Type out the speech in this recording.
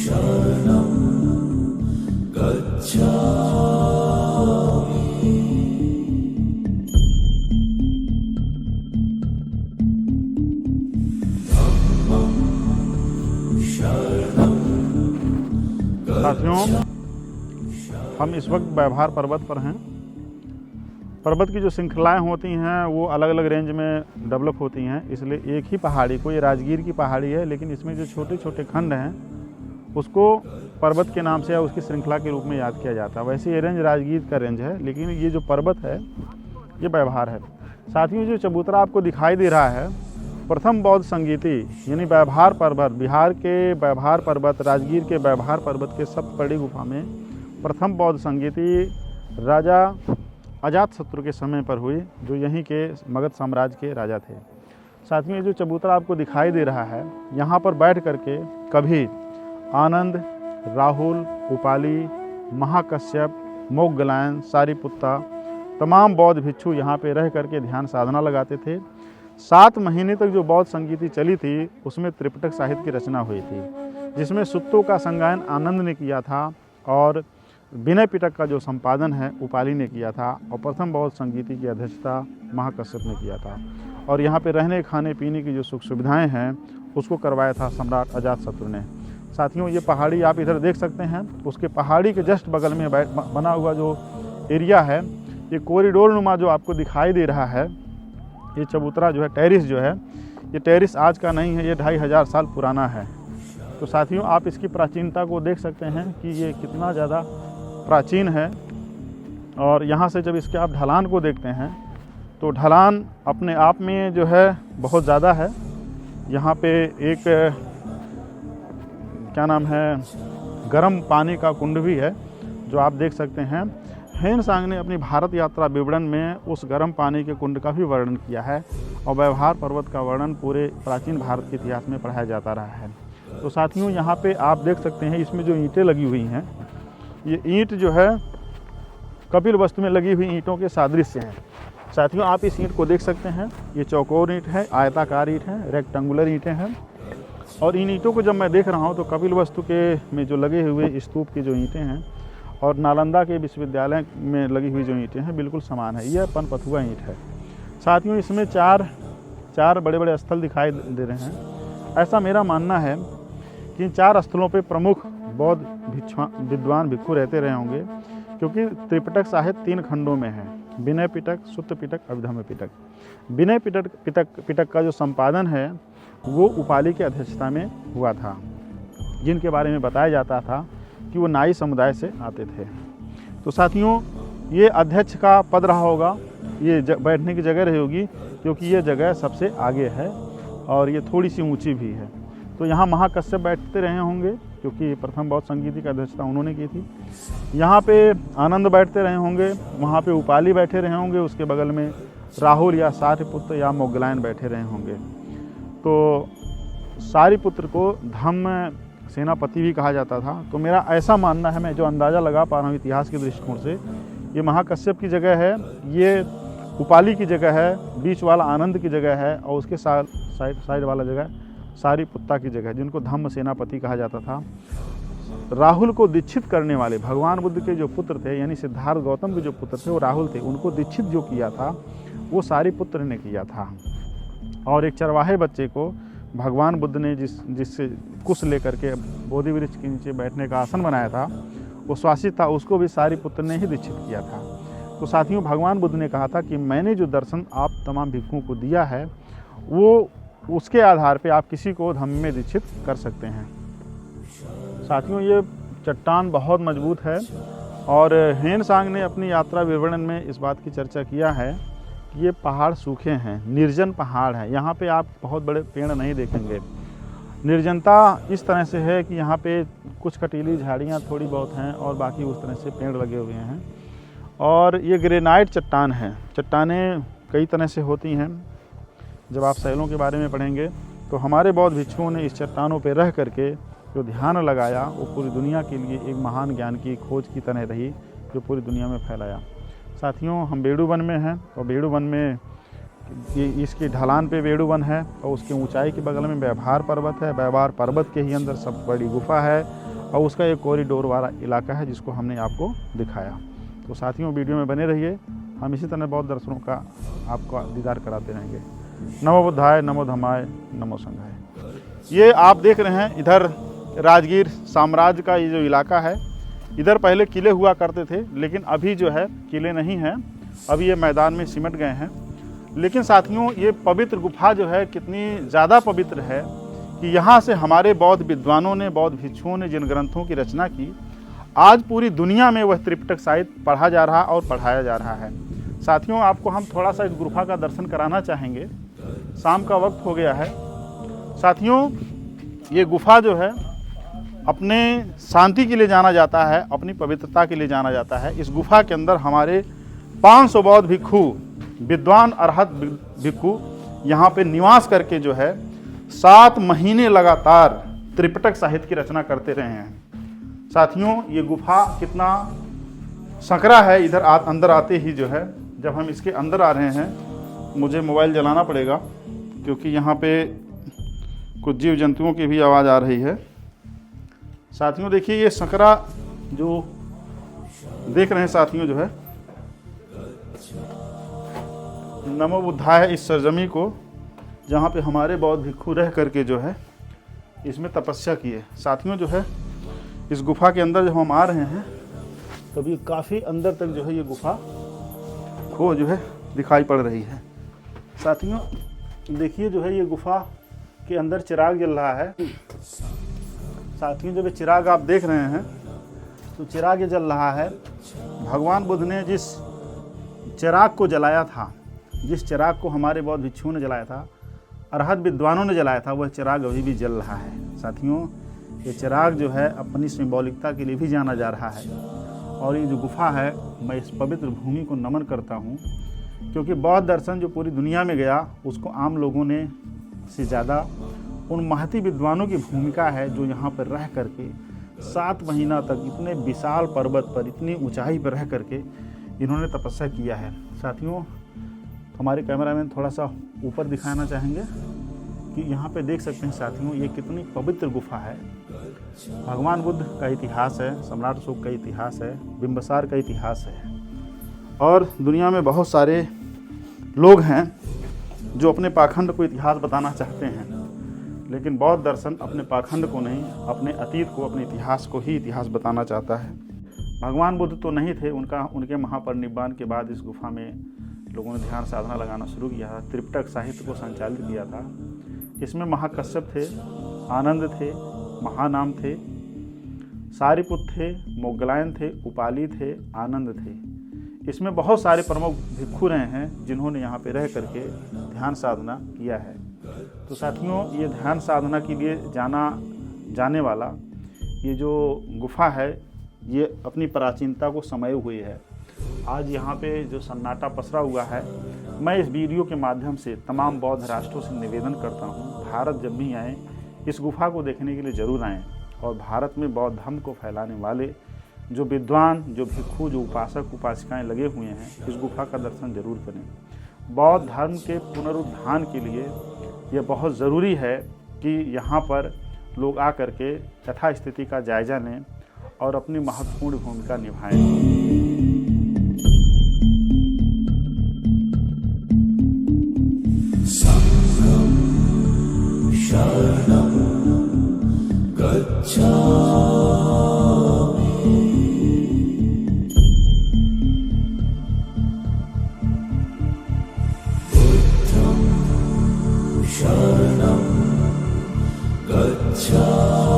शरणं गच्छामि। साथियों, हम इस वक्त व्यवहार पर्वत पर हैं। पर्वत की जो श्रृंखलाएं होती हैं वो अलग अलग रेंज में डेवलप होती हैं, इसलिए एक ही पहाड़ी को, ये राजगीर की पहाड़ी है, लेकिन इसमें जो छोटे छोटे खंड हैं उसको पर्वत के नाम से या उसकी श्रृंखला के रूप में याद किया जाता है। वैसे ये रेंज राजगीर का रेंज है, लेकिन ये जो पर्वत है ये व्यवहार है। साथियों, जो चबूतरा आपको दिखाई दे रहा है, प्रथम बौद्ध संगीति यानी व्यवहार पर्वत, बिहार के व्यवहार पर्वत, राजगीर के व्यवहार पर्वत के सप्तपदी गुफा में प्रथम बौद्ध संगीति राजा अजातशत्रु के समय पर हुई, जो यहीं के मगध साम्राज्य के राजा थे। साथियों, ये जो चबूतरा आपको दिखाई दे रहा है, यहाँ पर बैठ करके कभी आनंद, राहुल, उपाली, महाकश्यप, मोग्गलायन, सारिपुत्ता, तमाम बौद्ध भिक्षु यहाँ पे रह करके ध्यान साधना लगाते थे। 7 महीने तक जो बौद्ध संगीति चली थी उसमें त्रिपिटक साहित्य की रचना हुई थी, जिसमें सुत्तों का संगायन आनंद ने किया था और विनय पिटक का जो संपादन है उपाली ने किया था, और प्रथम बौद्ध संगीति की अध्यक्षता महाकश्यप ने किया था। और यहाँ पे रहने खाने पीने की जो सुख सुविधाएं हैं उसको करवाया था सम्राट अजातशत्रु ने। साथियों, ये पहाड़ी आप इधर देख सकते हैं, उसके पहाड़ी के जस्ट बगल में बना हुआ जो एरिया है, ये कॉरिडोर नुमा जो आपको दिखाई दे रहा है, ये चबूतरा जो है, टेरिस जो है, ये टेरिस आज का नहीं है, ये 2500 साल पुराना है। तो साथियों, आप इसकी प्राचीनता को देख सकते हैं कि ये कितना ज़्यादा प्राचीन है। और यहाँ से जब इसके आप ढलान को देखते हैं तो ढलान अपने आप में जो है बहुत ज़्यादा है। यहाँ पे एक क्या नाम है, गर्म पानी का कुंड भी है जो आप देख सकते हैं। ह्वेन-त्सांग ने अपनी भारत यात्रा विवरण में उस गर्म पानी के कुंड का भी वर्णन किया है, और व्यवहार पर्वत का वर्णन पूरे प्राचीन भारत के इतिहास में पढ़ाया जाता रहा है। तो साथियों, यहाँ पे आप देख सकते हैं इसमें जो ईंटें लगी हुई हैं, ये ईंट जो है कपिल वस्तु में लगी हुई ईंटों के सादृश्य हैं। साथियों, आप इस ईंट को देख सकते हैं, ये चौकोर ईंट है, आयताकार ईंट है, रेक्टेंगुलर ईंटें हैं। और इन ईंटों को जब मैं देख रहा हूँ तो कपिल वस्तु के में जो लगे हुए स्तूप की जो ईंटें हैं और नालंदा के विश्वविद्यालय में लगी हुई जो ईंटें हैं बिल्कुल समान है। यह पनपथुआ ईंट है। साथियों, इसमें चार बड़े बड़े स्थल दिखाई दे रहे हैं। ऐसा मेरा मानना है कि इन 4 स्थलों पे प्रमुख बौद्ध विद्वान भिक्षु रहते रहे होंगे, क्योंकि त्रिपिटक साहित्य 3 खंडों में है, विनय पिटक, सुत्त पिटक, अभिधम्म पिटक। विनय पिटक का जो संपादन है वो उपाली की अध्यक्षता में हुआ था, जिनके बारे में बताया जाता था कि वो नाई समुदाय से आते थे। तो साथियों, ये अध्यक्ष का पद रहा होगा, ये बैठने की जगह रही होगी, क्योंकि ये जगह सबसे आगे है और ये थोड़ी सी ऊंची भी है। तो यहाँ महाकश्यप बैठते रहे होंगे, क्योंकि प्रथम बौद्ध संगीति की अध्यक्षता उन्होंने की थी। यहाँ पे आनंद बैठते रहे होंगे, वहाँ पे उपाली बैठे रहे होंगे, उसके बगल में राहुल या सारिपुत्र या मोग्गलायन बैठे रहे होंगे। तो सारिपुत्र को धम्म सेनापति भी कहा जाता था। तो मेरा ऐसा मानना है, मैं जो अंदाज़ा लगा पा रहा हूँ इतिहास के दृष्टिकोण से, ये महाकश्यप की जगह है, ये उपाली की जगह है, बीच वाला आनंद की जगह है, और उसके साइड वाला जगह सारिपुत्ता की जगह, जिनको धम्म सेनापति कहा जाता था। राहुल को दीक्षित करने वाले भगवान बुद्ध के जो पुत्र थे, यानी सिद्धार्थ गौतम के जो पुत्र थे वो राहुल थे, उनको दीक्षित जो किया था वो सारिपुत्र ने किया था। और एक चरवाहे बच्चे को भगवान बुद्ध ने जिससे कुश लेकर के बोधि वृक्ष के नीचे बैठने का आसन बनाया था, वो श्वासित था, उसको भी सारिपुत्र ने ही दीक्षित किया था। तो साथियों, भगवान बुद्ध ने कहा था कि मैंने जो दर्शन आप तमाम भिक्षुओं को दिया है, वो उसके आधार पे आप किसी को धम्म में दीक्षित कर सकते हैं। साथियों, ये चट्टान बहुत मजबूत है, और ह्वेन-त्सांग ने अपनी यात्रा विवरण में इस बात की चर्चा किया है कि ये पहाड़ सूखे हैं, निर्जन पहाड़ है। यहाँ पे आप बहुत बड़े पेड़ नहीं देखेंगे। निर्जनता इस तरह से है कि यहाँ पे कुछ कटीली झाड़ियाँ थोड़ी बहुत हैं और बाकी उस तरह से पेड़ लगे हुए हैं। और ये ग्रेनाइट चट्टान है। चट्टानें कई तरह से होती हैं, जब आप शैलों के बारे में पढ़ेंगे तो हमारे बौद्ध भिक्षुओं ने इस चट्टानों पर रह करके जो ध्यान लगाया वो पूरी दुनिया के लिए एक महान ज्ञान की खोज की तरह रही, जो पूरी दुनिया में फैलाया। साथियों, हम बेड़ू वन में हैं, और बेड़ू वन में इसकी ढलान पे बेड़ू वन है, और उसकी ऊंचाई के बगल में व्यवहार पर्वत है। व्यवहार पर्वत के ही अंदर सब बड़ी गुफा है, और उसका एक कॉरिडोर वाला इलाका है जिसको हमने आपको दिखाया। तो साथियों, वीडियो में बने रहिए, हम इसी तरह बौद्ध दर्शनों का आपको दीदार कराते रहेंगे। नमो बुद्धाय, नमो धम्माय, नमो संघाय। ये आप देख रहे हैं इधर राजगीर साम्राज्य का ये जो इलाका है, इधर पहले किले हुआ करते थे, लेकिन अभी जो है किले नहीं हैं, अभी ये मैदान में सिमट गए हैं। लेकिन साथियों, ये पवित्र गुफा जो है कितनी ज़्यादा पवित्र है कि यहाँ से हमारे बौद्ध विद्वानों ने, बौद्ध भिक्षुओं ने जिन ग्रंथों की रचना की, आज पूरी दुनिया में वह त्रिपिटक साहित्य पढ़ा जा रहा और पढ़ाया जा रहा है। साथियों, आपको हम थोड़ा सा इस गुफा का दर्शन कराना चाहेंगे। शाम का वक्त हो गया है। साथियों, ये गुफा जो है अपने शांति के लिए जाना जाता है, अपनी पवित्रता के लिए जाना जाता है। इस गुफा के अंदर हमारे 500 बौद्ध भिक्षु, विद्वान अरहत भिक्षु यहाँ पे निवास करके जो है 7 महीने लगातार त्रिपिटक साहित्य की रचना करते रहे हैं। साथियों, ये गुफा कितना संकरा है। इधर अंदर आते ही जो है, जब हम इसके अंदर आ रहे हैं, मुझे मोबाइल जलाना पड़ेगा क्योंकि यहाँ पे कुछ जीव जंतुओं की भी आवाज़ आ रही है। साथियों देखिए, ये संकरा जो देख रहे हैं साथियों, जो है नमो बुद्धाय इस सरजमी को, जहाँ पे हमारे बौद्ध भिक्षु रह करके जो है इसमें तपस्या किए। साथियों, जो है इस गुफा के अंदर जब हम आ रहे हैं, तभी काफ़ी अंदर तक जो है ये गुफा को जो है दिखाई पड़ रही है। साथियों देखिए, जो है ये गुफा के अंदर चिराग जल रहा है। साथियों, जब ये चिराग आप देख रहे हैं, तो चिराग ये जल रहा है। भगवान बुद्ध ने जिस चिराग को जलाया था, जिस चिराग को हमारे बौद्ध भिक्षुओं ने जलाया था, अरहत विद्वानों ने जलाया था, वह चिराग अभी भी जल रहा है। साथियों, ये चिराग जो है अपनी सिंबॉलिकता के लिए भी जाना जा रहा है। और ये जो गुफा है, मैं इस पवित्र भूमि को नमन करता हूँ, क्योंकि बौद्ध दर्शन जो पूरी दुनिया में गया, उसको आम लोगों ने से ज़्यादा उन महती विद्वानों की भूमिका है जो यहाँ पर रह करके 7 महीना तक इतने विशाल पर्वत पर, इतनी ऊंचाई पर रह करके इन्होंने तपस्या किया है। साथियों, हमारे कैमरामैन थोड़ा सा ऊपर दिखाना चाहेंगे कि यहाँ पे देख सकते हैं साथियों, ये कितनी पवित्र गुफा है। भगवान बुद्ध का इतिहास है, सम्राट अशोक का इतिहास है, बिंबसार का इतिहास है, और दुनिया में बहुत सारे लोग हैं जो अपने पाखंड को इतिहास बताना चाहते हैं, लेकिन बौद्ध दर्शन अपने पाखंड को नहीं, अपने अतीत को, अपने इतिहास को ही इतिहास बताना चाहता है। भगवान बुद्ध तो नहीं थे, उनके महापरिनिर्वाण के बाद इस गुफा में लोगों ने ध्यान साधना लगाना शुरू किया था, त्रिपिटक साहित्य को संचालित किया था। इसमें महाकश्यप थे, आनंद थे, महानाम थे, सारिपुत्र थे, मोगलायन थे, उपाली थे, आनंद थे। इसमें बहुत सारे प्रमुख भिक्षु रहे हैं जिन्होंने यहाँ पे रह करके ध्यान साधना किया है। तो साथियों, ये ध्यान साधना के लिए जाने वाला ये जो गुफा है, ये अपनी प्राचीनता को समाये हुए है। आज यहाँ पे जो सन्नाटा पसरा हुआ है, मैं इस वीडियो के माध्यम से तमाम बौद्ध राष्ट्रों से निवेदन करता हूँ, भारत जब भी आएँ इस गुफा को देखने के लिए ज़रूर आएँ, और भारत में बौद्ध धर्म को फैलाने वाले जो विद्वान, जो भिक्षु, जो उपासक उपासिकाएँ लगे हुए हैं, इस गुफा का दर्शन जरूर करें। बौद्ध धर्म के पुनरुत्थान के लिए यह बहुत ज़रूरी है कि यहाँ पर लोग आकर के यथा स्थिति का जायज़ा लें और अपनी महत्वपूर्ण भूमिका निभाएं। शरणं गच्छामि बुद्धं शरणं गच्छामि।